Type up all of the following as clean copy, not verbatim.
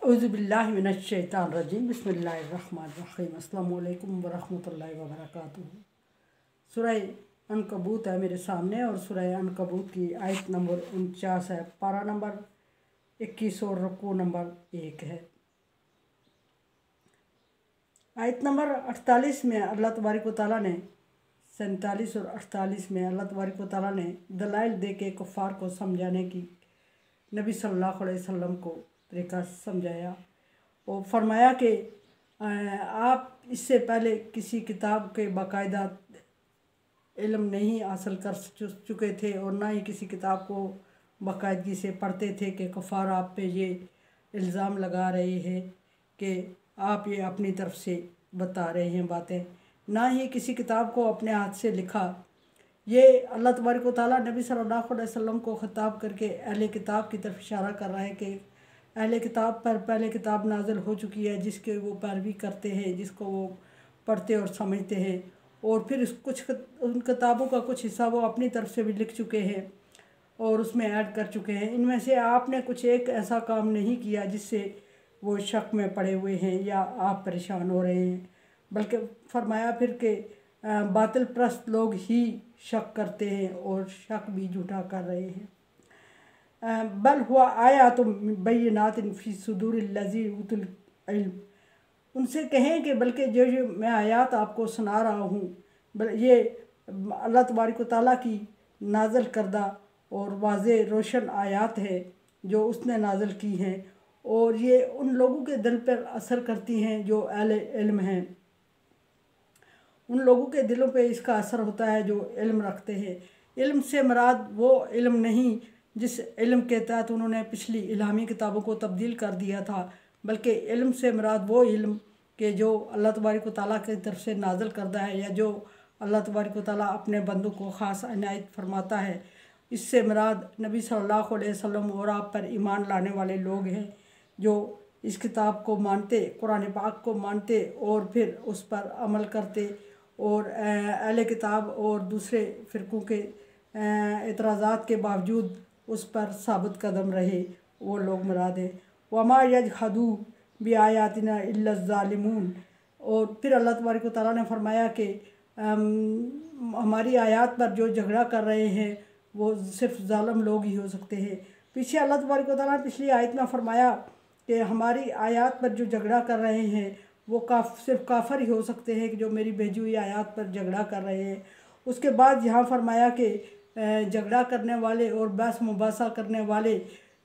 औज़ुबिल्लाहि मिनश्शैतानिर्रजीम बिस्मिल्लाहिर्रहमानिर्रहीम अस्सलामु अलैकुम वरहमतुल्लाहि वबरकातुहू। सूरह अनकबूत है मेरे सामने और सूरह अनकबूत की आयत नंबर 49 है, पारा नंबर 21 और रुकू नंबर 1 है। आयत नंबर 48 में अल्लाह तबारक व तआला ने 47 और 48 में अल्लाह तबारक व तआला ने दलाइल दे के कुफ़ार को समझाने की नबी सल्लल्लाहु अलैहि वसल्लम को तरीक़ा समझाया और फरमाया कि आप इससे पहले किसी किताब के बाकायदा इल्म नहीं हासिल कर चुके थे और ना ही किसी किताब को बाकायदगी से पढ़ते थे कि कुफ़ार आप पे ये इल्ज़ाम लगा रहे हैं कि आप ये अपनी तरफ से बता रहे हैं बातें, ना ही किसी किताब को अपने हाथ से लिखा। ये अल्लाह तबारक व तआला नबी सल्लल्लाहु अलैहि वसल्लम को ख़िताब करके अहले किताब की तरफ इशारा कर रहा है कि अहले किताब पर पहले किताब नाज़िल हो चुकी है जिसके वो पैरवी करते हैं, जिसको वो पढ़ते और समझते हैं, और फिर कुछ उन किताबों का कुछ हिस्सा वो अपनी तरफ से भी लिख चुके हैं और उसमें ऐड कर चुके हैं। इनमें से आपने कुछ एक ऐसा काम नहीं किया जिससे वो शक में पड़े हुए हैं या आप परेशान हो रहे हैं, बल्कि फरमाया फिर के बातिल प्रस्त लोग ही शक करते हैं और शक भी झूठा कर रहे हैं। बल हुआ आया तो बैयिनातिन फ़ी सुदूरिल लज़ीना उतुल इल्म, उनसे कहें कि बल्कि जो मैं आयात आपको सुना रहा हूँ ये अल्लाह तबारक व तआला की नाज़िल करदा और वाज़े रोशन आयात है जो उसने नाज़िल की हैं, और ये उन लोगों के दिल पर असर करती हैं जो अहले इल्म हैं। उन लोगों के दिलों पे इसका असर होता है जो इल्म रखते हैं। इल्म से मुराद वो इल्म नहीं जिस इल्म के तहत उन्होंने पिछली इल्हामी किताबों को तब्दील कर दिया था, बल्कि इल्म से मुराद वो इल्म के जो अल्लाह तबारक व तआला की तरफ से नाज़िल करता है या जो अल्लाह तबारक व तआला अपने बंदों को ख़ास इनायत फरमाता है। इससे मुराद नबी सल्लल्लाहु अलैहि वसल्लम और आप पर ईमान लाने वाले लोग हैं जो इस किताब को मानते, कुरान पाक को मानते और फिर उस पर अमल करते और अहले किताब और दूसरे फ़िरक़ों के एतराज़ात के बावजूद उस पर साबित कदम रहे, वो लोग मुराद हैं। वमा यजहदू बिआयातिना इल्ला ज़ालिमून, और फिर अल्लाह तबारक व तआला ने फरमाया कि हमारी आयात पर जो झगड़ा कर रहे हैं वो सिर्फ ज़ालिम लोग ही हो सकते हैं। पीछे अल्लाह तबारक व तआला ने पिछली आयत में फरमाया कि हमारी आयात पर जो झगड़ा कर रहे हैं वो सिर्फ काफिर ही हो सकते हैं कि जो मेरी भेजी हुई आयात पर झगड़ा कर रहे हैं। उसके बाद यहाँ फरमाया कि झगड़ा करने वाले और बहस मुबासा करने वाले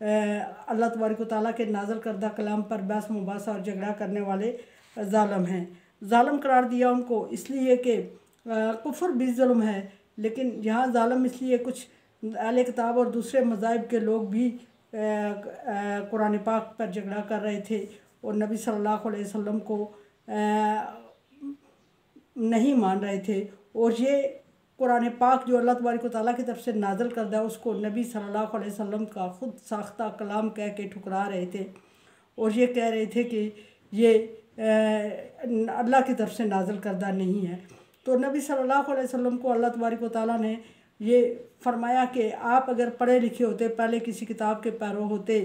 अल्लाह तबारक व तआला के नाज़िल करदा कलाम पर बहस मुबासा और झगड़ा करने वाले ज़ालिम हैं। ज़ालिम करार दिया उनको इसलिए कि कुफ्र भी ज़ुल्म है, लेकिन यहाँ ज़ालिम इसलिए कुछ अहले किताब और दूसरे मज़ाहिब के लोग भी कुरान पाक पर झगड़ा कर रहे थे और नबी सल्लल्लाहु अलैहि वसल्लम को नहीं मान रहे थे, और ये कुरान पाक जो अल्लाह तबारक व तआला की तरफ से नाज़िल करदा है उसको नबी सल्लल्लाहु अलैहि वसल्लम का ख़ुद साख्ता कलाम कह के ठुकरा रहे थे और ये कह रहे थे कि ये अल्लाह की तरफ से नाज़िल करदा नहीं है। तो नबी सल्लल्लाहु अलैहि वसल्लम को अल्लाह तबारक व तआला ने ये फरमाया कि आप अगर पढ़े लिखे होते, पहले किसी किताब के पैरो होते,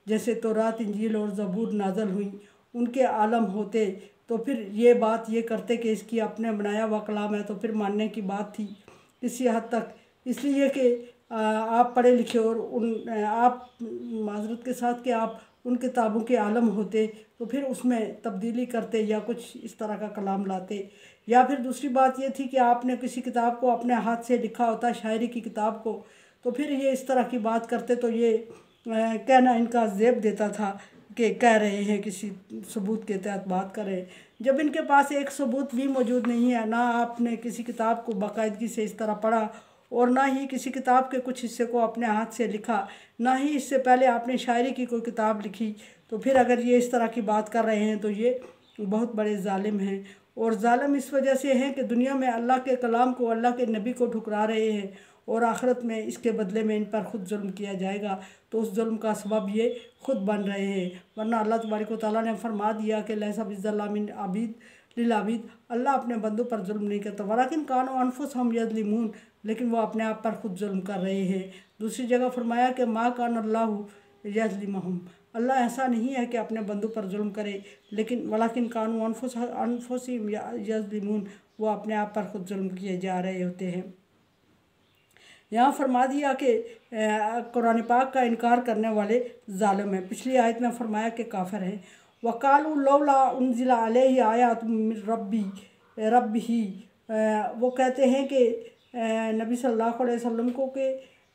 जैसे तौरात, इंजील और ज़बूर नाज़िल हुई, उनके आलम होते, तो फिर ये बात ये करते कि इसकी अपने बनाया हुआ कलाम है, तो फिर मानने की बात थी किसी हद तक। इसलिए कि आप पढ़े लिखे और आप माज़रत के साथ कि आप उन किताबों के आलम होते तो फिर उसमें तब्दीली करते या कुछ इस तरह का कलाम लाते, या फिर दूसरी बात ये थी कि आपने किसी किताब को अपने हाथ से लिखा होता, शायरी की किताब को, तो फिर ये इस तरह की बात करते तो ये कहना इनका ज़ेब देता था कि कह रहे हैं, किसी सबूत के तहत बात कर रहे हैं, जब इनके पास एक सबूत भी मौजूद नहीं है। ना आपने किसी किताब को बाकायदगी से इस तरह पढ़ा और ना ही किसी किताब के कुछ हिस्से को अपने हाथ से लिखा, ना ही इससे पहले आपने शायरी की कोई किताब लिखी, तो फिर अगर ये इस तरह की बात कर रहे हैं तो ये बहुत बड़े ज़ालिम हैं। और ज़ालिम इस वजह से हैं कि दुनिया में अल्लाह के कलाम को, अल्लाह के नबी को ठुकरा रहे हैं और आखिरत में इसके बदले में इन पर ख़ुद जुल्म किया जाएगा, तो उस जुल्म का सबब ये ख़ुद बन रहे हैं। वरना अल्लाह तबारक व तआला ने फरमा दिया कि लैसा बिज़्ज़ल्लामिन आबिद लिल आबिद, अल्लाह अपने बंदों पर जुल्म नहीं करता, वलाकिन कानू अनफुसहुम यज़लिमून, लेकिन वो अपने आप पर ख़ुद जुल्म कर रहे हैं। दूसरी जगह फरमाया कि मा कान अल्लाहु यज़लिमहुम, अल्लाह ऐसा नहीं है कि अपने बंदों पर जुल्म करे, लेकिन वलाकिन कानू अनफुसिहिम यज़लिमून, वो अपने आप पर खुद जुल्म किए जा रहे होते हैं। यहाँ फरमा दिया कि कुरान पाक का इनकार करने वाले जालिम हैं। पिछली आयत में फरमाया कि काफिर हैं। वकालू लौला उनजिला अलैहि आयातुम मिन रब्बिही, वो कहते हैं कि नबी सल्लल्लाहु अलैहि वसल्लम को कि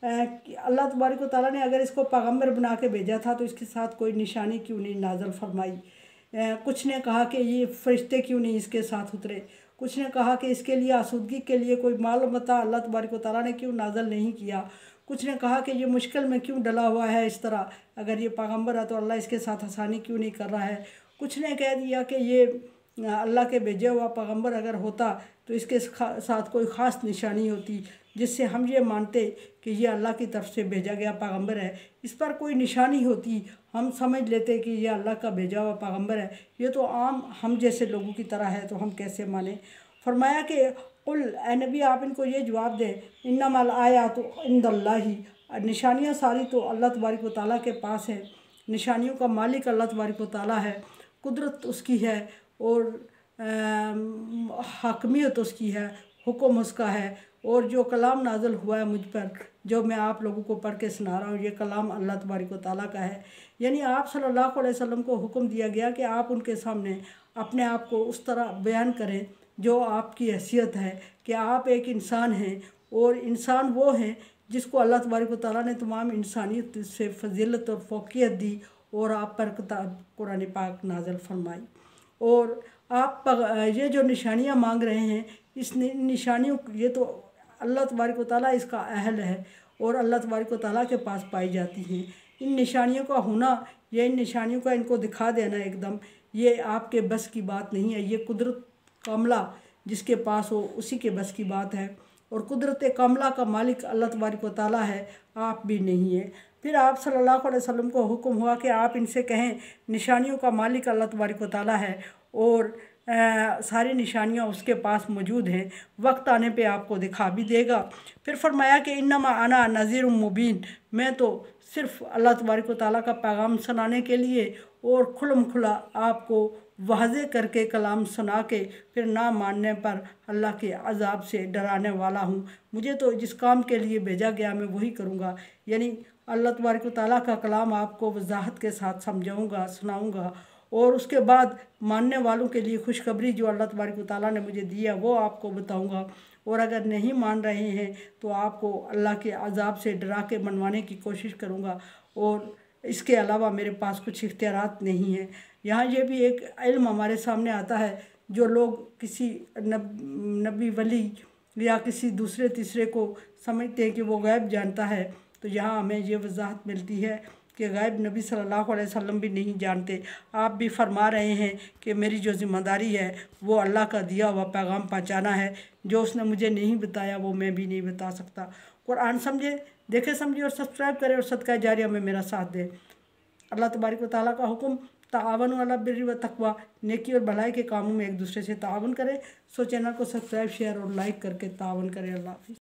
अल्लाह तबारक व तआला ने अगर इसको पैगम्बर बना के भेजा था तो इसके साथ कोई निशानी क्यों नहीं नाजल फरमाई। कुछ ने कहा कि ये फरिश्ते क्यों नहीं इसके साथ उतरे, कुछ ने कहा कि इसके लिए आसूदगी के लिए कोई माल मता अल्लाह तबारक व तआला ने क्यों नाजल नहीं किया, कुछ ने कहा कि ये मुश्किल में क्यों डला हुआ है इस तरह, अगर ये पैगम्बर है तो अल्लाह इसके साथ आसानी क्यों नहीं कर रहा है। कुछ ने कह दिया कि ये अल्लाह के भेजे हुआ पैगम्बर अगर होता तो इसके साथ कोई ख़ास निशानी होती जिससे हम ये मानते कि ये अल्लाह की तरफ से भेजा गया पैगम्बर है। इस पर कोई निशानी होती हम समझ लेते कि ये अल्लाह का भेजा हुआ पैगम्बर है। ये तो आम हम जैसे लोगों की तरह है, तो हम कैसे माने। फरमाया कि कुल ए नबी आप इनको ये जवाब दें, इन्नमल आयातु इंदल्लाही, निशानियाँ सारी तो अल्लाह तबारक व तआला के पास है। निशानियों का मालिक अल्लाह तबारक व तआला है, कुदरत उसकी है और हाकमियत उसकी है, हुक्म उसका है। और जो कलाम नाज़िल हुआ है मुझ पर, जो मैं आप लोगों को पढ़ के सुना रहा हूँ, ये कलाम अल्लाह तबारक व तआला का है। यानी आप सल्लल्लाहु अलैहि वसल्लम को हुक्म दिया गया कि आप उनके सामने अपने आप को उस तरह बयान करें जो आपकी हैसियत है, कि आप एक इंसान हैं और इंसान वो हैं जिसको अल्लाह तबारक व तआला ने तमाम इंसानियत से फजीलत और फ़ौक़ियत दी और आप पर कुरान पाक नाज़िल फरमाई। और आप ये जो निशानियाँ मांग रहे हैं, इस निशानियों ये तो अल्लाह तबारक व तआला इसका अहल है और अल्लाह तबारक व तआला के पास पाई जाती हैं। इन निशानियों का होना या इन निशानियों का इनको दिखा देना एकदम, ये आपके बस की बात नहीं है। ये कुदरत कामला जिसके पास हो उसी के बस की बात है, और कुदरत कामला का मालिक अल्लाह तबारक व तआला है, आप भी नहीं है। फिर आप सल्लल्लाहु अलैहि वसल्लम को हुक्म हुआ कि आप इनसे कहें निशानियों का मालिक अल्लाह तबारक व तआला है और सारी निशानियाँ उसके पास मौजूद हैं, वक्त आने पे आपको दिखा भी देगा। फिर फरमाया कि इन्नमा अना नज़ीर मुबीन, मैं तो सिर्फ़ अल्लाह तबारक व तआला का पैगाम सुनाने के लिए और खुलम खुला आपको वाज़े करके कलाम सुना के फिर ना मानने पर अल्लाह के अज़ाब से डराने वाला हूँ। मुझे तो जिस काम के लिए भेजा गया मैं वही करूँगा। यानी अल्लाह तबारक व तआला का कलाम आपको वजाहत के साथ समझाऊँगा, सुनाऊँगा, और उसके बाद मानने वालों के लिए खुशखबरी जो अल्लाह तबारक व तआला ने मुझे दिया वो आपको बताऊँगा। और अगर नहीं मान रहे हैं तो आपको अल्लाह के अज़ाब से डरा के मनवाने की कोशिश करूँगा, और इसके अलावा मेरे पास कुछ इख्तियारात नहीं है। यहाँ ये भी एक इल्म हमारे सामने आता है, जो लोग किसी नबी वली या किसी दूसरे तीसरे को समझते हैं कि वो गैब जानता है, तो यहाँ हमें ये वजाहत मिलती है कि गैब नबी सल्लल्लाहु अलैहि वसल्लम भी नहीं जानते। आप भी फरमा रहे हैं कि मेरी जो ज़िम्मेदारी है वो अल्लाह का दिया हुआ पैगाम पहुँचाना है, जो उसने मुझे नहीं बताया वो मैं भी नहीं बता सकता। कुरान समझे, देखे समझे और सब्सक्राइब करें और सदका जारिया में मेरा साथ दें। अल्लाह तबारक व तआला का हुक्म, ताअवनु अला बिर्रि व तक़वा, नेकी और भलाई के कामों में एक दूसरे से ताअवुन करें। सो चैनल को सब्सक्राइब, शेयर और लाइक करके ताअवुन करें। अल्लाह हाफ़िज़।